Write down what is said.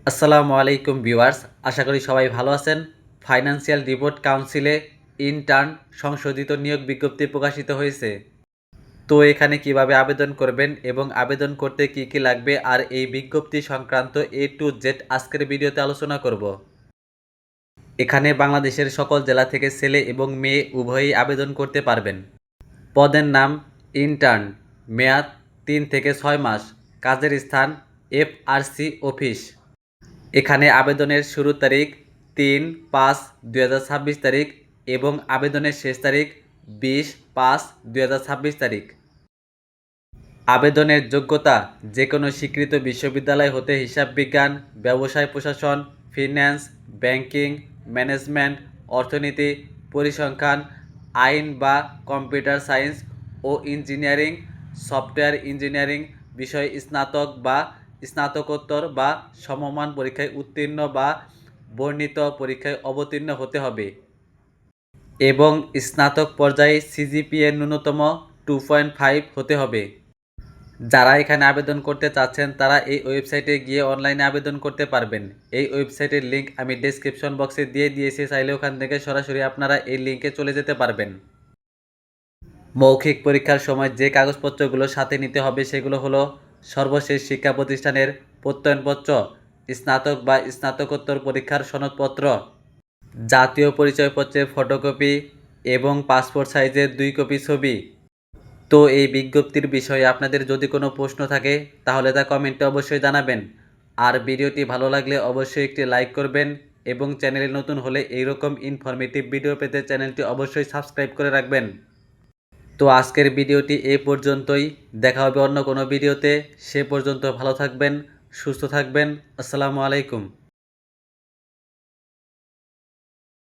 আসসালামু আলাইকুম ভিউয়ার্স, আশা করি সবাই ভালো আছেন। ফাইন্যান্সিয়াল রিপোর্ট কাউন্সিলে ইন্টার্ন সংশোধিত নিয়োগ বিজ্ঞপ্তি প্রকাশিত হয়েছে। তো এখানে কিভাবে আবেদন করবেন এবং আবেদন করতে কি কি লাগবে আর এই বিজ্ঞপ্তি সংক্রান্ত A to Z আজকের ভিডিওতে আলোচনা করব। এখানে বাংলাদেশের সকল জেলা থেকে ছেলে এবং মেয়ে উভয়ই আবেদন করতে পারবেন। পদের নাম ইন্টার্ন, মেয়াদ 3 থেকে 6 মাস, কাজের স্থান FRC অফিস। এখানে আবেদনের শুরুর তারিখ 3/5/2026 তারিখ এবং আবেদনের শেষ তারিখ 20/5/2026 তারিখ। আবেদনের যোগ্যতা যে কোনো স্বীকৃত বিশ্ববিদ্যালয় হতে হিসাব বিজ্ঞান, ব্যবসায় প্রশাসন, ফিন্যান্স, ব্যাংকিং, ম্যানেজমেন্ট, অর্থনীতি, পরিসংখ্যান, আইন বা কম্পিউটার সায়েন্স ও ইঞ্জিনিয়ারিং, সফটওয়্যার ইঞ্জিনিয়ারিং বিষয়ে স্নাতক বা স্নাতকোত্তর বা সমমান পরীক্ষায় উত্তীর্ণ বা বর্ণিত পরীক্ষায় অবতীর্ণ হতে হবে এবং স্নাতক পর্যায়ে সিজিপিএ ন্যূনতম 2.5 হতে হবে। যারা এখানে আবেদন করতে চাচ্ছেন তারা এই ওয়েবসাইটে গিয়ে অনলাইনে আবেদন করতে পারবেন। এই ওয়েবসাইটের লিঙ্ক আমি ডেসক্রিপশন বক্সে দিয়ে দিয়েছি, চাইলে ওখান থেকে সরাসরি আপনারা এই লিঙ্কে চলে যেতে পারবেন। মৌখিক পরীক্ষার সময় যে কাগজপত্রগুলো সাথে নিতে হবে সেগুলো হলো সর্বশেষ শিক্ষা প্রতিষ্ঠানের প্রত্যয়নপত্র, স্নাতক বা স্নাতকোত্তর পরীক্ষার সনদপত্র, জাতীয় পরিচয়পত্রের ফটোকপি এবং পাসপোর্ট সাইজের 2 কপি ছবি। তো এই বিজ্ঞপ্তির বিষয়ে আপনাদের যদি কোনো প্রশ্ন থাকে তাহলে তা কমেন্টে অবশ্যই জানাবেন। আর ভিডিওটি ভালো লাগলে অবশ্যই একটি লাইক করবেন এবং চ্যানেলে নতুন হলে এইরকম ইনফরমেটিভ ভিডিও পেতে চ্যানেলটি অবশ্যই সাবস্ক্রাইব করে রাখবেন। তো আজকের ভিডিওটি এই পর্যন্তই, দেখা হবে অন্য কোনো ভিডিওতে। সে পর্যন্ত ভালো থাকবেন, সুস্থ থাকবেন। আসসালামু আলাইকুম।